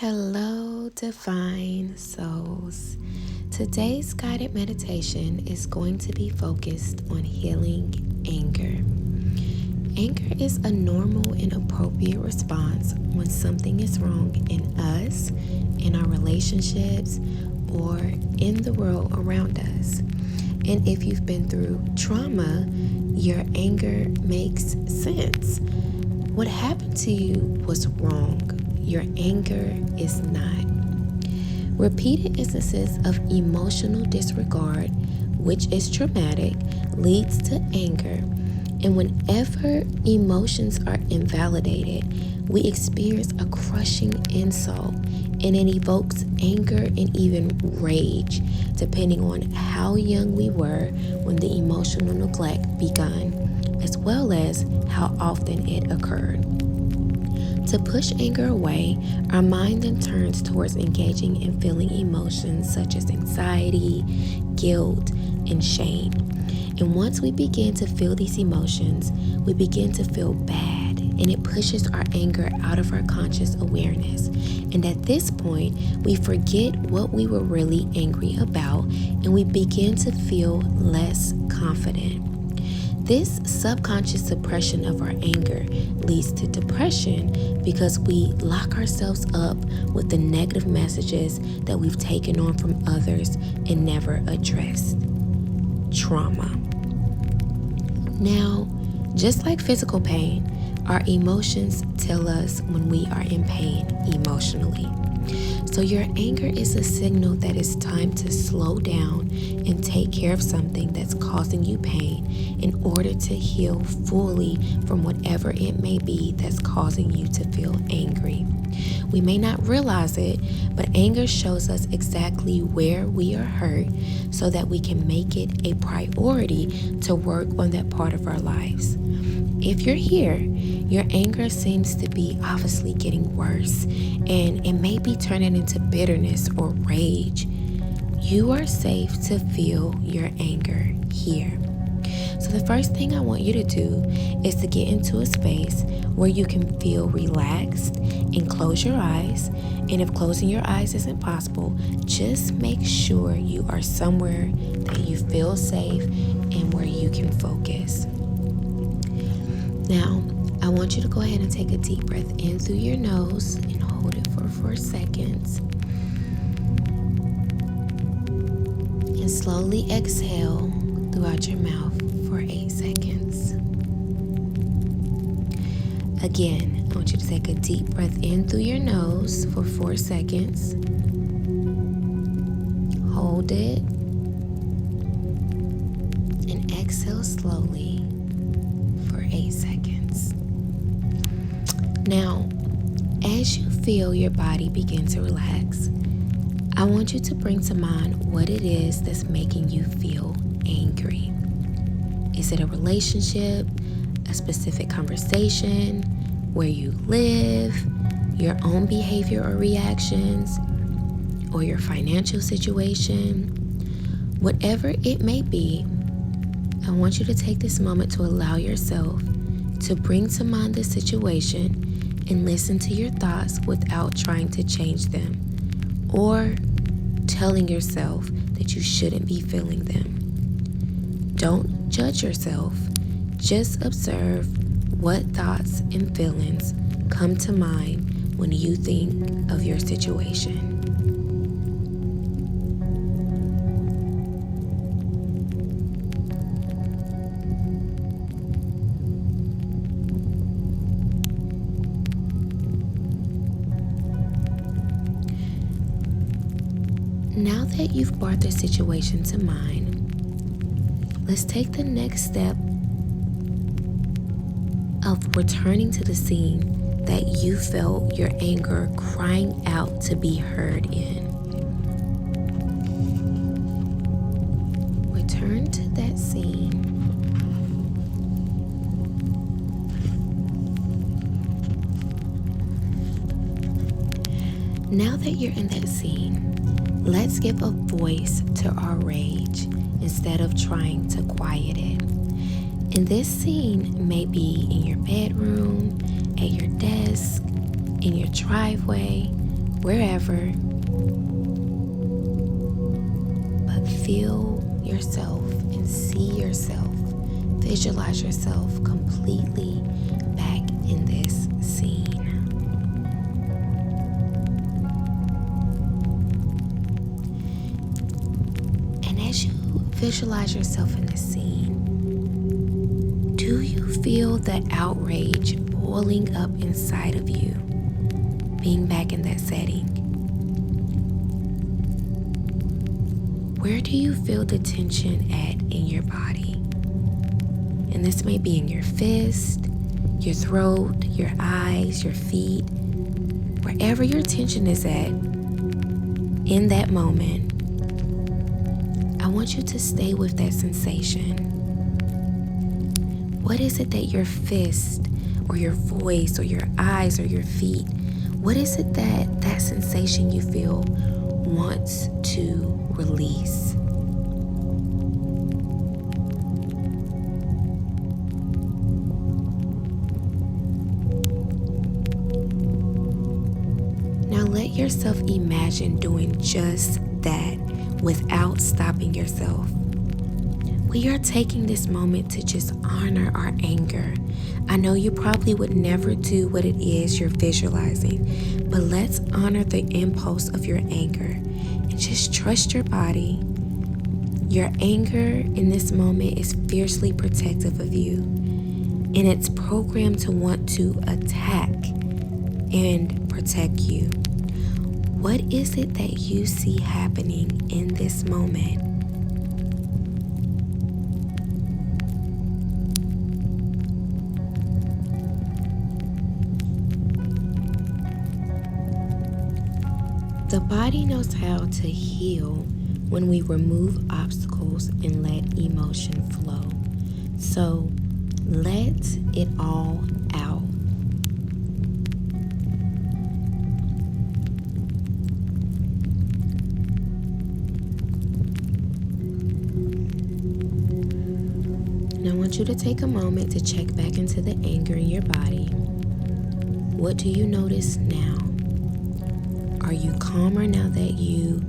Hello, divine souls. Today's guided meditation is going to be focused on healing anger. Anger is a normal and appropriate response when something is wrong in us, in our relationships, or in the world around us. And if you've been through trauma, your anger makes sense. What happened to you was wrong. Your anger is not. Repeated instances of emotional disregard, which is traumatic, leads to anger. And whenever emotions are invalidated, we experience a crushing insult, and it evokes anger and even rage, depending on how young we were when the emotional neglect began, as well as how often it occurred. To push anger away, our mind then turns towards engaging in feeling emotions such as anxiety, guilt, and shame. And once we begin to feel these emotions, we begin to feel bad, and it pushes our anger out of our conscious awareness. And at this point, we forget what we were really angry about, and we begin to feel less confident. This subconscious suppression of our anger leads to depression because we lock ourselves up with the negative messages that we've taken on from others and never addressed. Trauma. Now, just like physical pain, our emotions tell us when we are in pain emotionally. So your anger is a signal that it's time to slow down and take care of something that's causing you pain in order to heal fully from whatever it may be that's causing you to feel angry. We may not realize it, but anger shows us exactly where we are hurt so that we can make it a priority to work on that part of our lives. If you're here, your anger seems to be obviously getting worse, and it may be turning into bitterness or rage. You are safe to feel your anger here. So the first thing I want you to do is to get into a space where you can feel relaxed and close your eyes. And if closing your eyes isn't possible, just make sure you are somewhere that you feel safe and where you can focus. Now, I want you to go ahead and take a deep breath in through your nose and hold it for 4 seconds. And slowly exhale throughout your mouth for 8 seconds. Again, I want you to take a deep breath in through your nose for 4 seconds. Hold it. And exhale slowly for 8 seconds. Now, as you feel your body begin to relax, I want you to bring to mind what it is that's making you feel angry. Is it a relationship, a specific conversation, where you live, your own behavior or reactions, or your financial situation? Whatever it may be, I want you to take this moment to allow yourself to bring to mind the situation and listen to your thoughts without trying to change them or telling yourself that you shouldn't be feeling them. Don't judge yourself. Just observe what thoughts and feelings come to mind when you think of your situation. Now that you've brought the situation to mind, let's take the next step of returning to the scene that you felt your anger crying out to be heard in. Return to that scene. Now that you're in that scene, let's give a voice to our rage instead of trying to quiet it. And this scene may be in your bedroom, at your desk, in your driveway, wherever, but feel yourself and see yourself, visualize yourself completely back in this scene. And as you visualize yourself in the scene, do you feel the outrage boiling up inside of you, being back in that setting? Where do you feel the tension at in your body? And this may be in your fist, your throat, your eyes, your feet, wherever your tension is at in that moment. I want you to stay with that sensation. What is it that your fist or your voice or your eyes or your feet, what is it that sensation you feel wants to release? Now let yourself imagine doing just that without stopping yourself. We are taking this moment to just honor our anger. I know you probably would never do what it is you're visualizing, but let's honor the impulse of your anger and just trust your body. Your anger in this moment is fiercely protective of you, and it's programmed to want to attack and protect you. What is it that you see happening in this moment? The body knows how to heal when we remove obstacles and let emotion flow. So let it all out. And I want you to take a moment to check back into the anger in your body. What do you notice now? Are you calmer now that you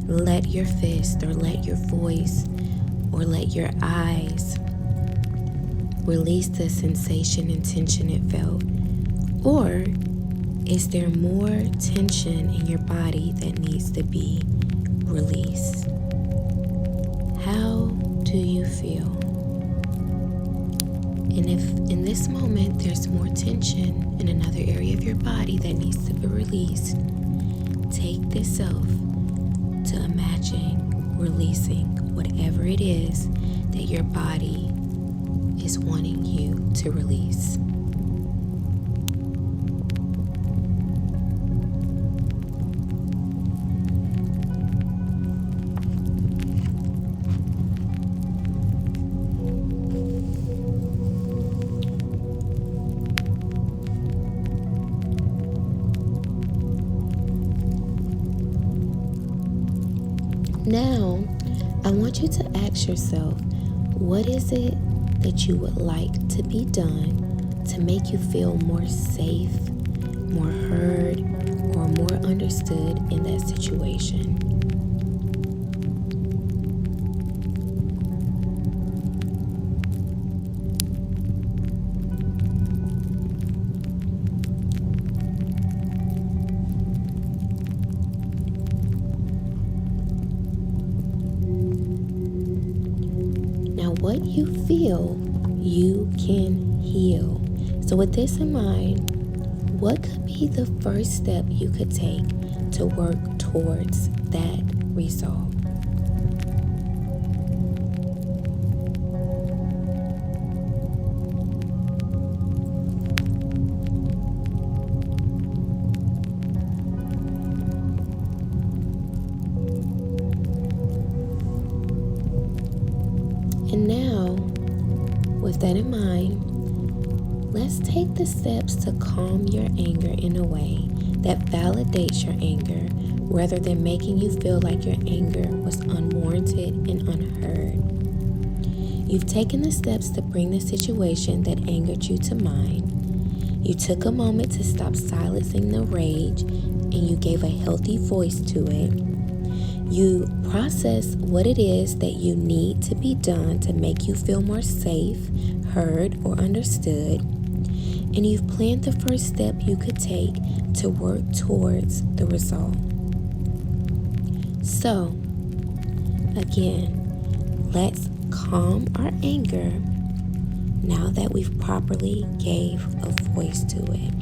let your fist or let your voice or let your eyes release the sensation and tension it felt? Or is there more tension in your body that needs to be released? How do you feel? And if in this moment there's more tension in another area of your body that needs to be released, take this self to imagine releasing whatever it is that your body is wanting you to release. Now, I want you to ask yourself, what is it that you would like to be done to make you feel more safe, more heard, or more understood in that situation? What you feel, you can heal. So with this in mind, what could be the first step you could take to work towards that resolve? And now, with that in mind, let's take the steps to calm your anger in a way that validates your anger rather than making you feel like your anger was unwarranted and unheard. You've taken the steps to bring the situation that angered you to mind. You took a moment to stop silencing the rage and you gave a healthy voice to it. You process what it is that you need to be done to make you feel more safe, heard, or understood. And you've planned the first step you could take to work towards the result. So, again, let's calm our anger now that we've properly gave a voice to it.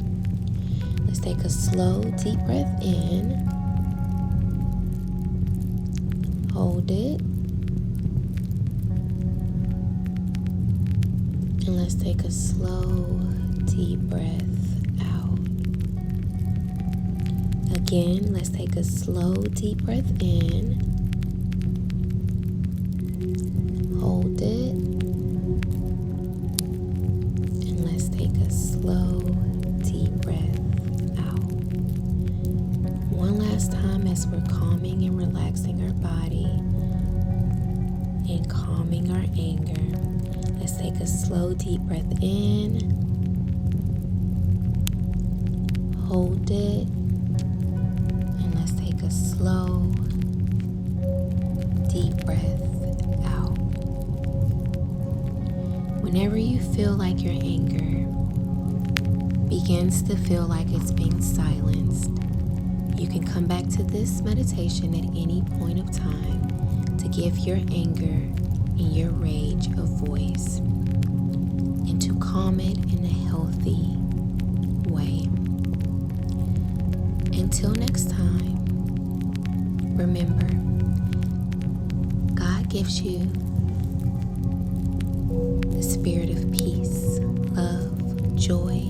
Let's take a slow, deep breath in. Hold it. And let's take a slow, deep breath out. Again, let's take a slow, deep breath in. Hold it. And let's take a slow, deep breath out. One last time as we're calming and relaxing our body and calming our anger. Let's take a slow, deep breath in. Hold it. And let's take a slow, deep breath out. Whenever you feel like your anger begins to feel like it's being silenced, you can come back to this meditation at any point of time to give your anger and your rage a voice and to calm it in a healthy way. Until next time, remember, God gives you the spirit of peace, love, joy,